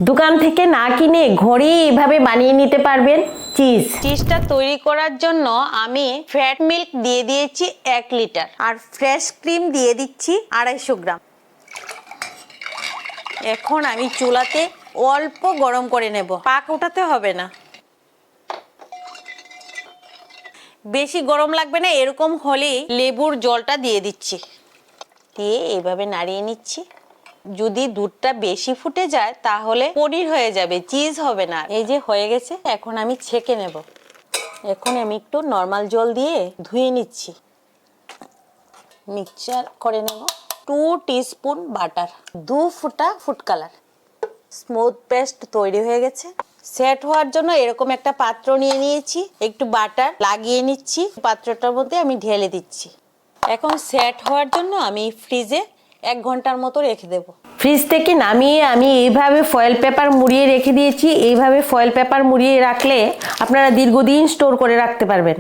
দোকান থেকে না কিনে ঘরেই এভাবে বানিয়ে নিতে পারবেন চিজটা তৈরি করার জন্য আমি ফ্যাট মিল্ক দিয়ে দিয়েছি 1 লিটার আর ফ্রেশ ক্রিম দিয়ে দিচ্ছি 250 গ্রাম। এখন আমি চুলাতে অল্প গরম করে নেব, পাক ওঠাতে হবে না, বেশি গরম লাগবে না। এরকম হলেই লেবুর জলটা দিয়ে দিচ্ছি, দিয়ে এইভাবে নাড়িয়ে নিচ্ছি। যদি দুধটা বেশি ফুটে যায় তাহলে পনির হয়ে যাবে, চিজ হবে না। এই যে হয়ে গেছে, এখন আমি ছেঁকে নেব। এখন আমি একটু নরমাল জল দিয়ে ধুয়ে নিচ্ছি, মিক্সচার করে নেব। 2 টিস্পুন বাটার, 2 ফোঁটা ফুড কালার। স্মুথ পেস্ট তৈরি হয়ে গেছে। সেট হওয়ার জন্য এরকম একটা পাত্র নিয়ে নিয়েছি, একটু বাটার লাগিয়ে নিচ্ছি, পাত্রটার মধ্যে আমি ঢেলে দিচ্ছি। এখন সেট হওয়ার জন্য আমি ফ্রিজে 1 ঘন্টার মতো রেখে দেব। ফ্রিজ থেকে নামিয়ে আমি এইভাবে ফয়েল পেপার মুড়িয়ে রেখে দিয়েছি। এইভাবে ফয়েল পেপার মুড়িয়ে রাখলে আপনারা দীর্ঘদিন স্টোর করে রাখতে পারবেন।